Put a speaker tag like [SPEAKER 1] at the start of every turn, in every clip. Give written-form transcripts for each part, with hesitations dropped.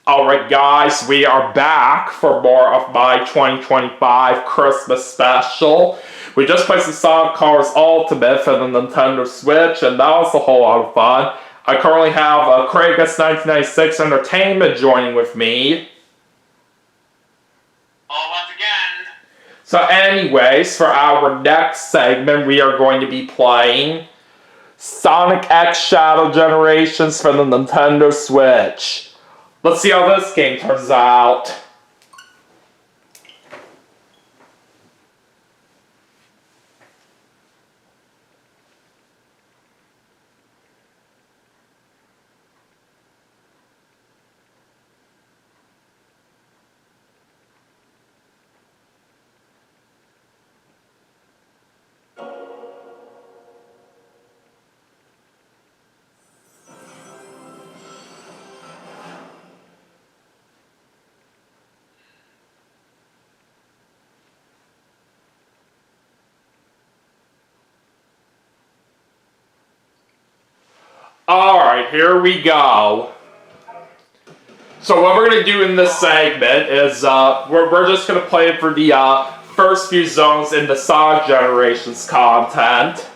[SPEAKER 1] Alright guys, we are back for more of my 2025 Christmas special. We just played some Sonic Colors Ultimate for the Nintendo Switch, and that was a whole lot of fun. I currently have Craigus1996 Entertainment joining with me.
[SPEAKER 2] Once again.
[SPEAKER 1] So anyways, for our next segment, we are going to be playing Sonic X Shadow Generations for the Nintendo Switch. Let's see how this game turns out. Alright, here we go. So what we're going to do in this segment is we're just going to play for the first few zones in the Sonic Generations content.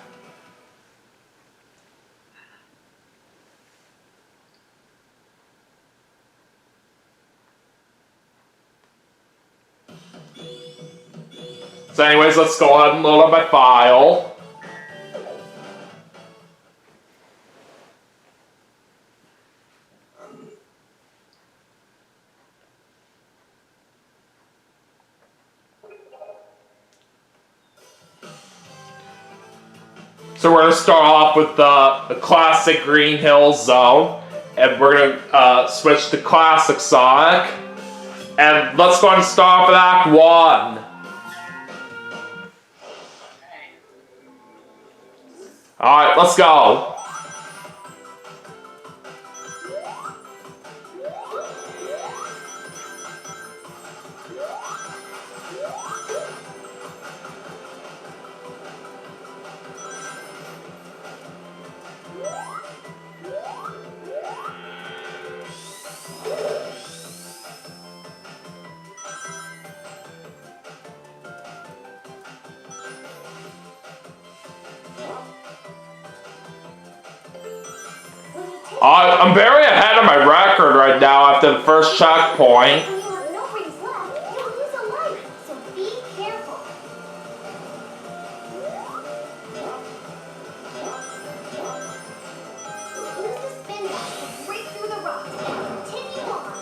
[SPEAKER 1] So anyways, let's go ahead and load up my file. So we're going to start off with the classic Green Hill Zone, and we're going to switch to Classic Sonic. And let's go ahead and start off with Act 1. Alright, let's go. I'm very ahead of my record right now after the first checkpoint.
[SPEAKER 3] We have no rings left. You'll lose a life, so be careful. Use the spin dash to break through the rocks and continue on.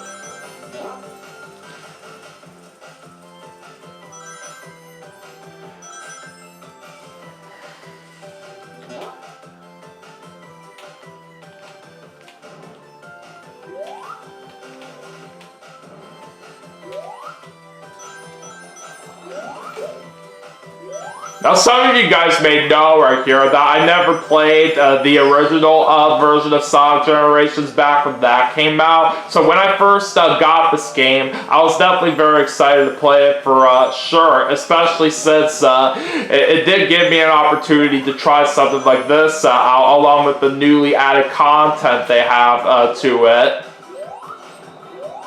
[SPEAKER 1] Now some of you guys may know right here that I never played the original version of Sonic Generations back when that came out. So when I first got this game, I was definitely very excited to play it for sure, especially since it did give me an opportunity to try something like this along with the newly added content they have to it.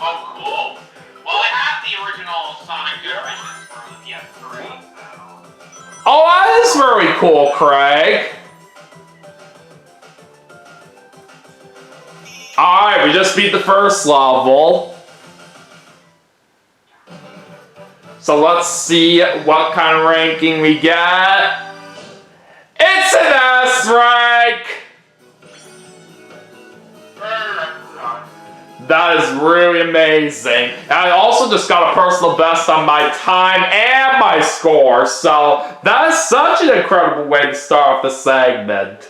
[SPEAKER 2] Oh, cool. Well, I have the original Sonic Generations from the PS3, so...
[SPEAKER 1] Oh, that is very cool, Craig. Alright, we just beat the first level. So let's see what kind of ranking we get. It's an S rank! That is really amazing. And I also just got a personal best on my time and my score, so that is such an incredible way to start off the segment.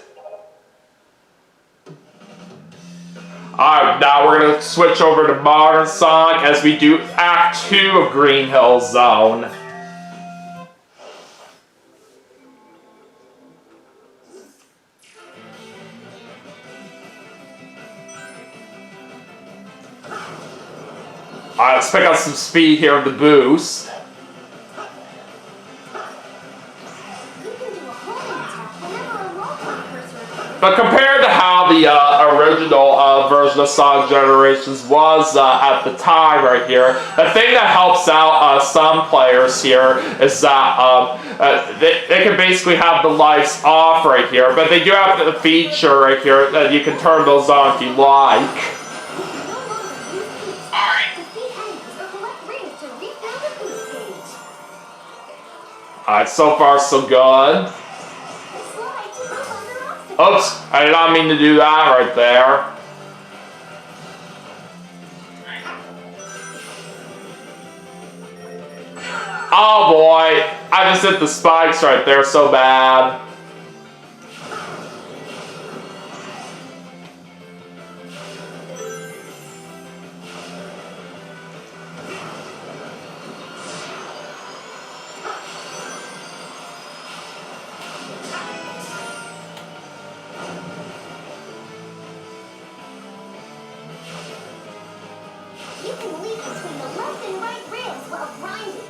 [SPEAKER 1] Alright, now we're going to switch over to Modern Sonic as we do Act 2 of Green Hill Zone. Alright, let's pick up some speed here with the boost.
[SPEAKER 3] You can do a homing attack whenever a roll cursor appears.
[SPEAKER 1] But compared to how the original version of Sonic Generations was at the time right here. The thing that helps out some players here is that they can basically have the lights off right here, but they do have the feature right here that you can turn those on if you like.
[SPEAKER 2] Alright.
[SPEAKER 3] Defeat enemies or collect rings to refill the boost gauge.
[SPEAKER 1] Alright, so far so good.
[SPEAKER 3] Slide to move under obstacles.
[SPEAKER 1] Oops, I did not mean to do that right there. Oh boy, I just hit the spikes right there so bad.
[SPEAKER 3] You can leap between the left and right rails while grinding.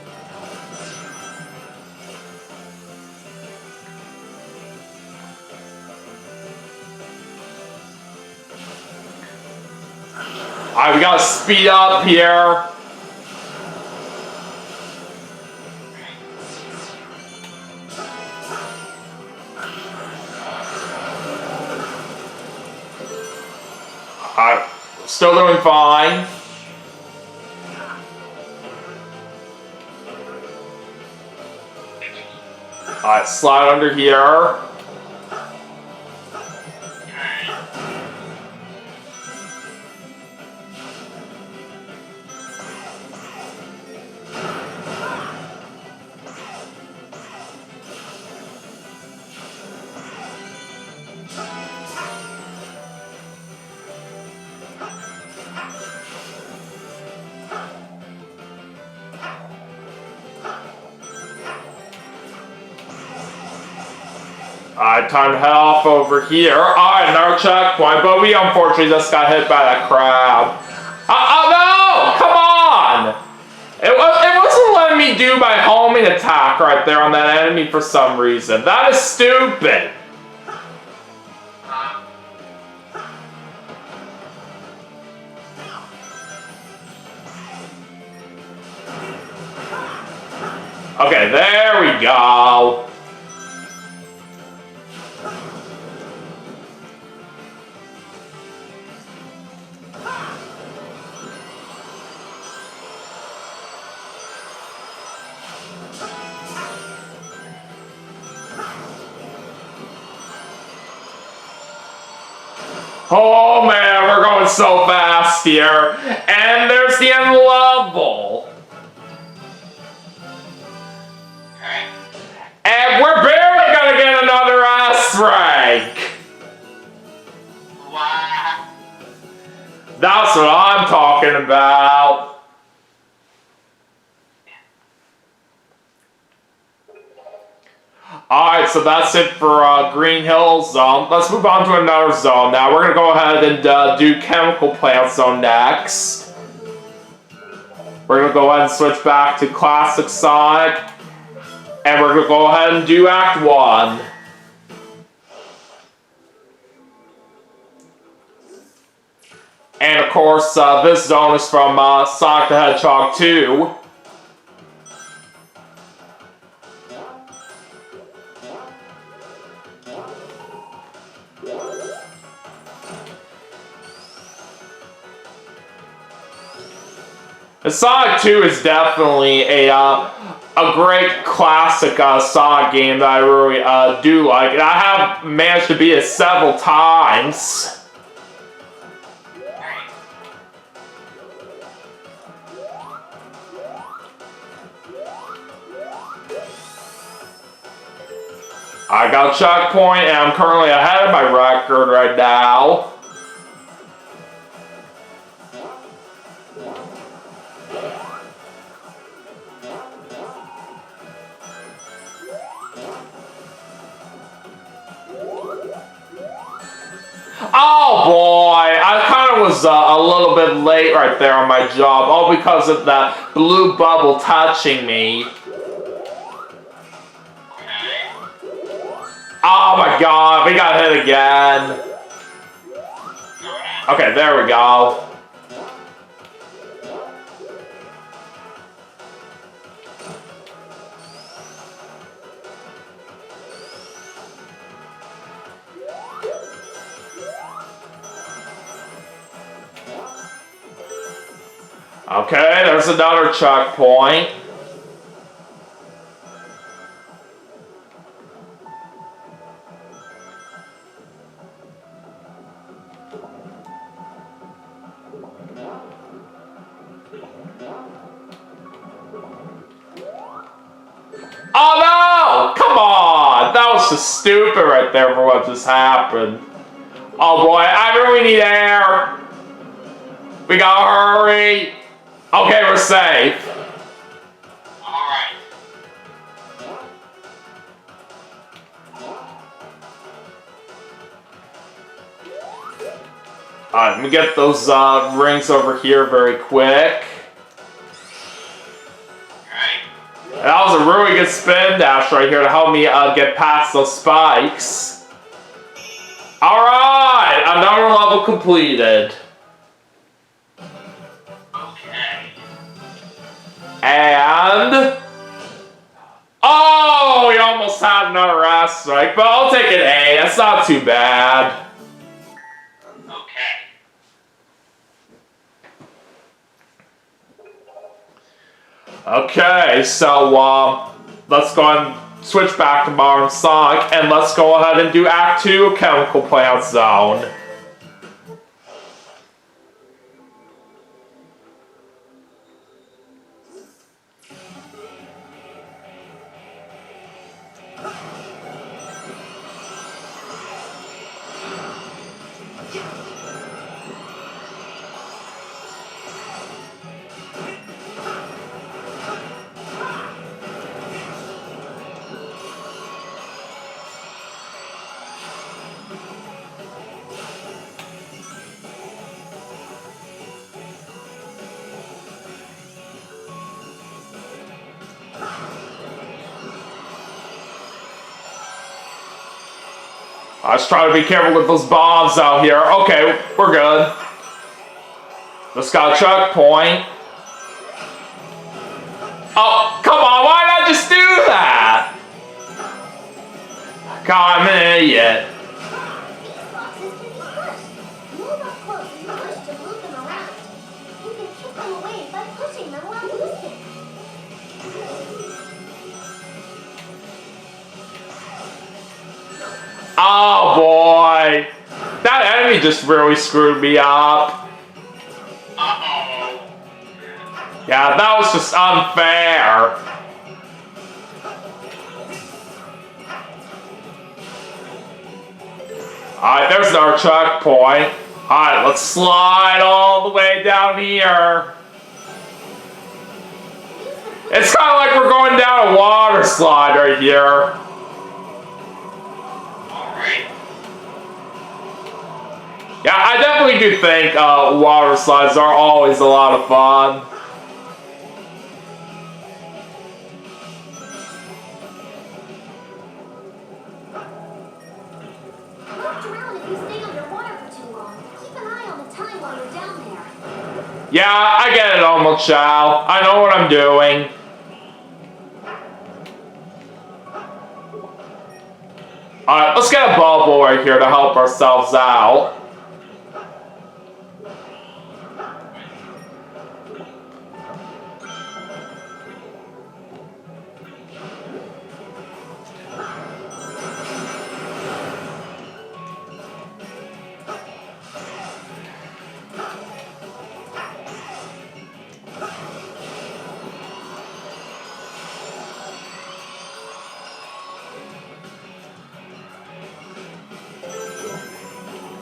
[SPEAKER 1] Alright, we gotta speed up here. Alright, still doing fine. Alright, slide under here. Alright, time to head off over here. Alright, another checkpoint, but we unfortunately just got hit by that crab. Oh no! Come on! It wasn't letting me do my homing attack right there on that enemy for some reason. That is stupid. Okay, there we go. Oh man, we're going so fast here. And there's the end level. And we're barely gonna get another S rank.
[SPEAKER 2] Wow.
[SPEAKER 1] That's what I'm talking about. Alright, so that's it for Green Hill Zone. Let's move on to another zone now. We're gonna go ahead and do Chemical Plant Zone next. We're gonna go ahead and switch back to Classic Sonic. And we're gonna go ahead and do Act 1. And of course, this zone is from Sonic the Hedgehog 2. And Sonic 2 is definitely a great classic Sonic game that I really do like. And I have managed to beat it several times. I got a checkpoint and I'm currently ahead of my record right now. Oh boy, I kind of was a little bit late right there on my job, all because of that blue bubble touching me. Oh my god, we got hit again. Okay, there we go. Okay, there's another checkpoint. Oh no! Come on! That was just stupid right there for what just happened. Oh boy, I really need air. We gotta hurry. Okay, we're safe.
[SPEAKER 2] Alright.
[SPEAKER 1] Alright, let me get those rings over here very quick.
[SPEAKER 2] Okay.
[SPEAKER 1] That was a really good spin dash right here to help me get past those spikes. Alright, another level completed.
[SPEAKER 2] Okay.
[SPEAKER 1] And... Oh, we almost had another ass strike, but I'll take an A. That's not too bad.
[SPEAKER 2] Okay.
[SPEAKER 1] Okay, so let's go and switch back to Modern Sonic, and let's go ahead and do Act 2, Chemical Plant Zone. Let's try to be careful with those bombs out here. Okay, we're good. Just got a checkpoint. Oh, come on, why not just do that? God, I'm an idiot.
[SPEAKER 3] These boxes can be pushed. Move up close and push to move them around. You can kick them away by pushing them while moving.
[SPEAKER 1] Oh boy. That enemy just really screwed me up.
[SPEAKER 2] Uh-oh.
[SPEAKER 1] Yeah, that was just unfair. Alright, there's our checkpoint. Alright, let's slide all the way down here. It's kind of like we're going down a water slide right here.
[SPEAKER 2] Alright.
[SPEAKER 1] Yeah, I definitely do think water slides are always a lot of fun.
[SPEAKER 3] Look around if you stay underwater for too long. Keep an eye on the time while you're down there.
[SPEAKER 1] Yeah, I get it, almost Chow. I know what I'm doing. Alright, let's get a bubble right here to help ourselves out.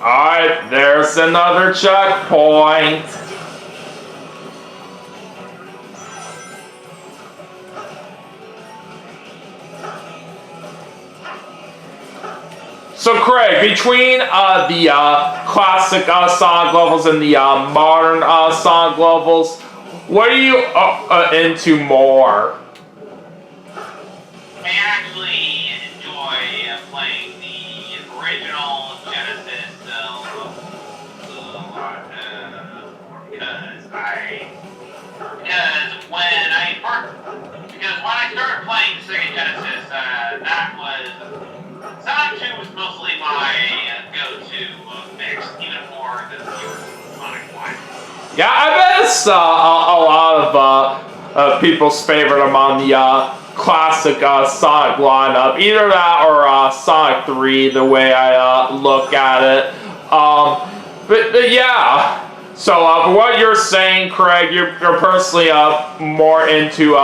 [SPEAKER 1] Alright, there's another checkpoint. So Craig, between the classic Sonic levels and the modern Sonic levels, what are you into more?
[SPEAKER 2] I actually enjoy playing the original Genesis Right. Because when I started playing the Sega Genesis, that was Sonic 2 was mostly my go-to mix, even more than the original Sonic 1.
[SPEAKER 1] Yeah, I bet it's a lot of people's favorite among the classic Sonic lineup. Either that or Sonic 3, the way I look at it. But yeah. So for what you're saying, Craig, you're personally more into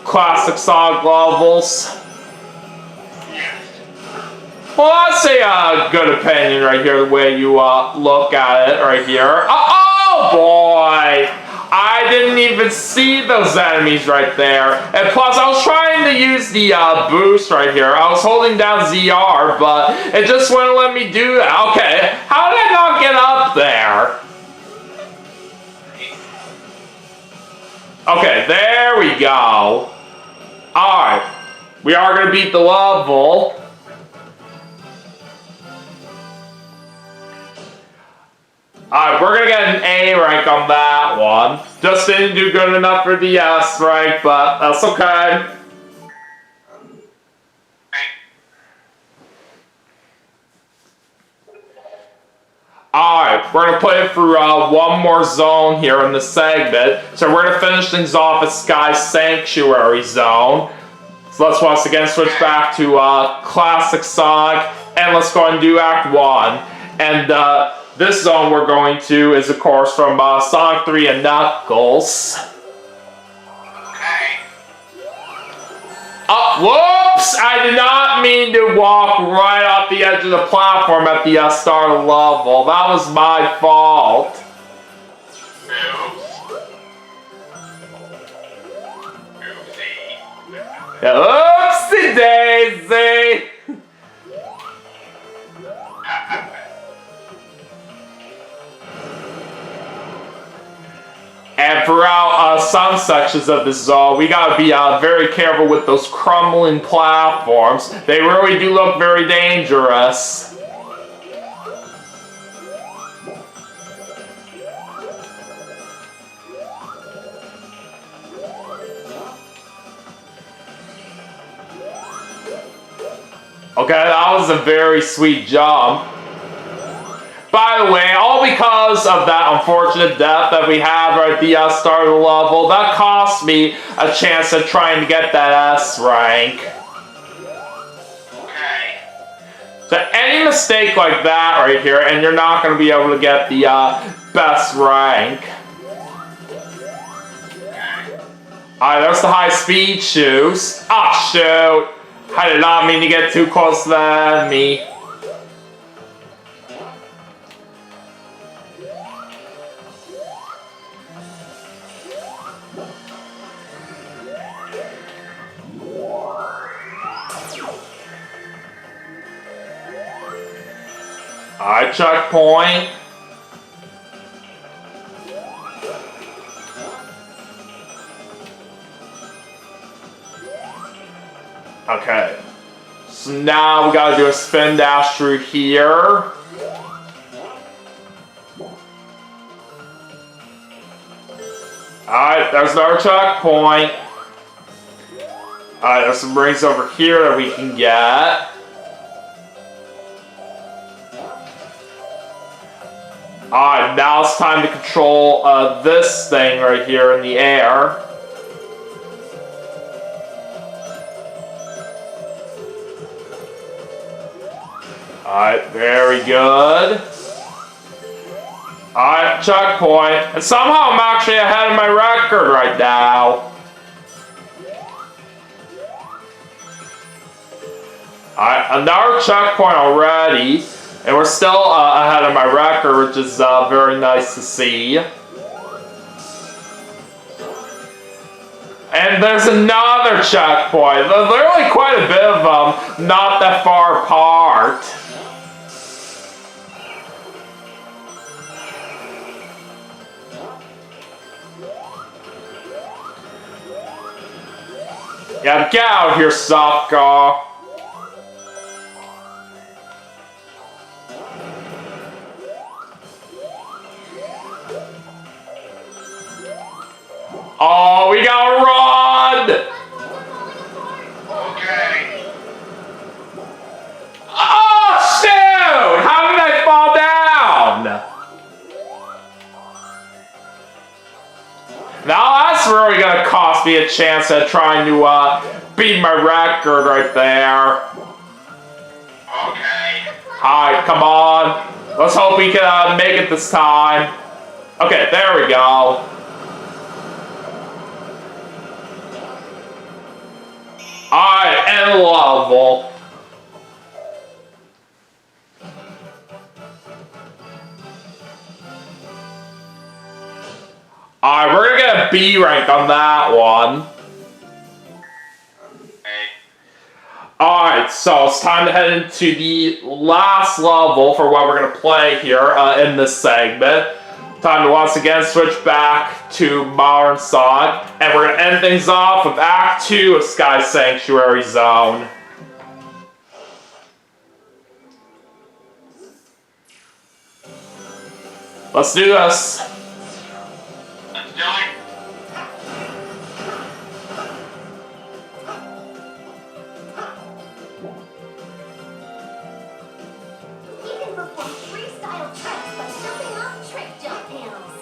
[SPEAKER 1] classic Sonic levels. Well, that's a good opinion right here, the way you look at it right here. Oh boy! I didn't even see those enemies right there. And plus, I was trying to use the boost right here. I was holding down ZR, but it just wouldn't let me do that. Okay, how did I not get up there? Okay, there we go. Alright, we are going to beat the level. Alright, we're going to get an A rank on that one. Just didn't do good enough for the S rank, but that's okay. Alright, we're going to play it through one more zone here in the segment. So we're going to finish things off at Sky Sanctuary Zone. So let's once again switch back to Classic Sonic, and let's go and do Act 1. And this zone we're going to is, of course, from Sonic 3 and Knuckles. Whoops! I did not mean to walk right off the edge of the platform at the start of the level. That was my fault. Oopsie daisy! And throughout some sections of this zone, we gotta be very careful with those crumbling platforms. They really do look very dangerous. Okay, that was a very sweet jump. By the way, all because of that unfortunate death that we had right at the start of the level, that cost me a chance at trying to get that S rank.
[SPEAKER 2] Okay.
[SPEAKER 1] So any mistake like that right here, and you're not going to be able to get the best rank. Alright, there's the high speed shoes. Ah, shoot. I did not mean to get too close to the enemy. Alright, checkpoint. Okay. So now we gotta do a spin dash through here. Alright, there's another checkpoint. Alright, there's some rings over here that we can get. Alright, now it's time to control this thing right here in the air. Alright, very good. Alright, checkpoint. And somehow I'm actually ahead of my record right now. Alright, another checkpoint already. And we're still ahead of my record, which is very nice to see. And there's another checkpoint. There's literally quite a bit of them, not that far apart. Yeah, get out here, sucker. Oh, we gotta run!
[SPEAKER 2] Okay.
[SPEAKER 1] Oh, shoot! How did I fall down? Now that's really gonna cost me a chance at trying to beat my record right there.
[SPEAKER 2] Okay.
[SPEAKER 1] Alright, come on. Let's hope we can make it this time. Okay, there we go. Alright, end level. Alright, we're gonna get a B rank on that one.
[SPEAKER 2] Okay.
[SPEAKER 1] Alright, so it's time to head into the last level for what we're gonna play here in this segment. Time to once again switch back to Modern Sonic, and we're gonna end things off with Act 2 of Sky Sanctuary Zone. Let's do this.
[SPEAKER 2] Let's do it.
[SPEAKER 3] You can perform freestyle tricks by jumping off trick jump panels.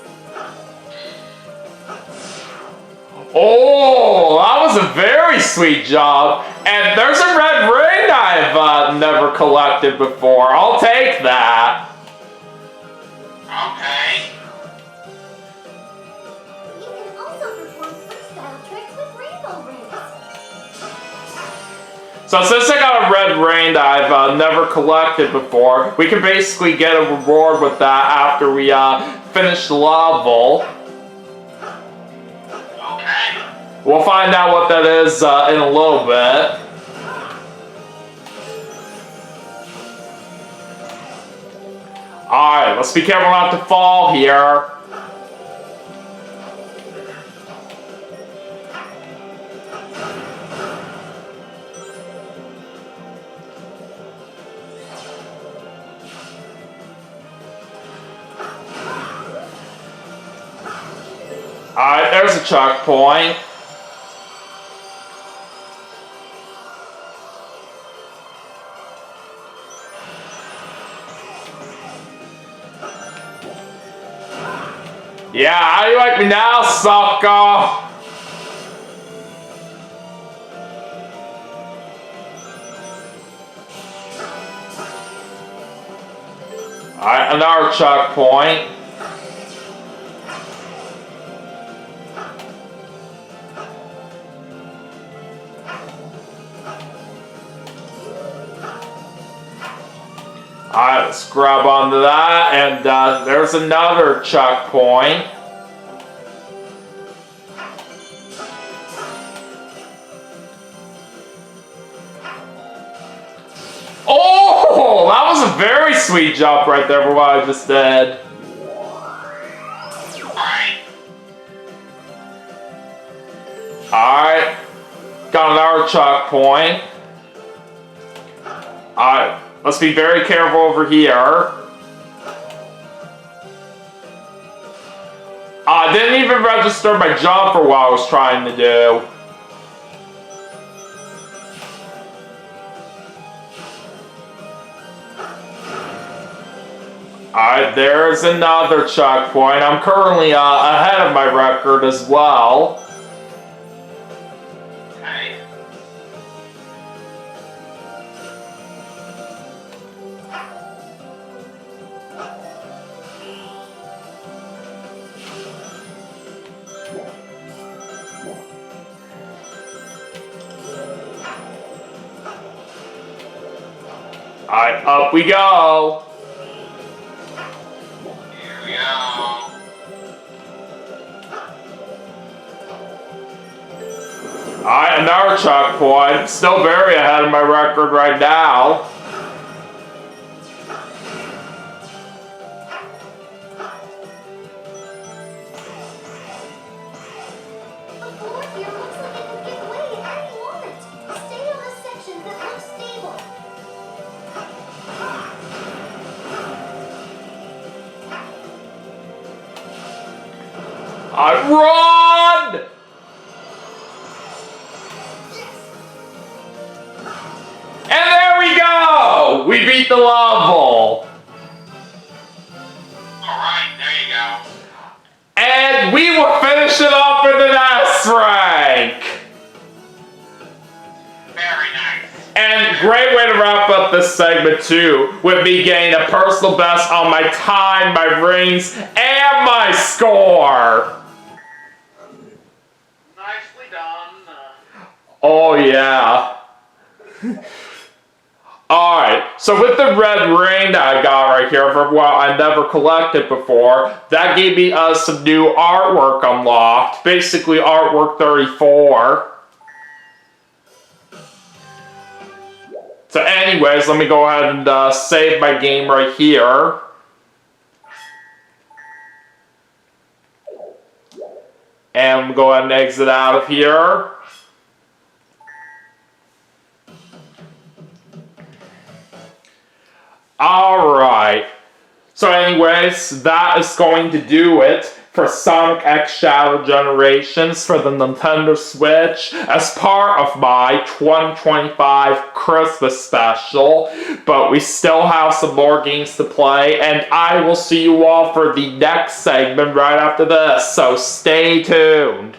[SPEAKER 1] Oh, that was a very sweet job. And there's a red ring I've never collected before. I'll take that.
[SPEAKER 2] Okay.
[SPEAKER 3] You can also perform freestyle tricks with rainbow rings.
[SPEAKER 1] So since I got a red ring that I've never collected before, we can basically get a reward with that after we finish the level.
[SPEAKER 2] Okay.
[SPEAKER 1] We'll find out what that is in a little bit. Alright, let's be careful not to fall here. Alright, there's a checkpoint. Yeah, how do you like me now, sucker? Alright, another checkpoint. Alright, let's grab onto that, and there's another checkpoint. Oh, that was a very sweet jump right there for what I just did.
[SPEAKER 2] Alright.
[SPEAKER 1] Alright, got another checkpoint. Alright, let's be very careful over here. I didn't even register my jump for what I was trying to do. Alright, there's another checkpoint. I'm currently ahead of my record as well.
[SPEAKER 2] Okay.
[SPEAKER 1] Alright, up we go.
[SPEAKER 2] Here we go.
[SPEAKER 1] Alright, another checkpoint. Still very ahead of my record right now.
[SPEAKER 3] The floor here looks like it could give way at any moment. Stay on the sections that look stable.
[SPEAKER 1] I run! the level.
[SPEAKER 2] Alright, there you go.
[SPEAKER 1] And we will finish it off with an S rank.
[SPEAKER 2] Very nice.
[SPEAKER 1] And great way to wrap up this segment too, with me getting a personal best on my time, my rings, and my score.
[SPEAKER 2] Nicely done.
[SPEAKER 1] Oh yeah. Alright, so with the red ring that I got right here from what I never collected before, that gave me some new artwork unlocked. Basically artwork 34. So anyways, let me go ahead and save my game right here. And we'll go ahead and exit out of here. Alright. So anyways, that is going to do it for Sonic X Shadow Generations for the Nintendo Switch as part of my 2025 Christmas special. But we still have some more games to play, and I will see you all for the next segment right after this, so stay tuned.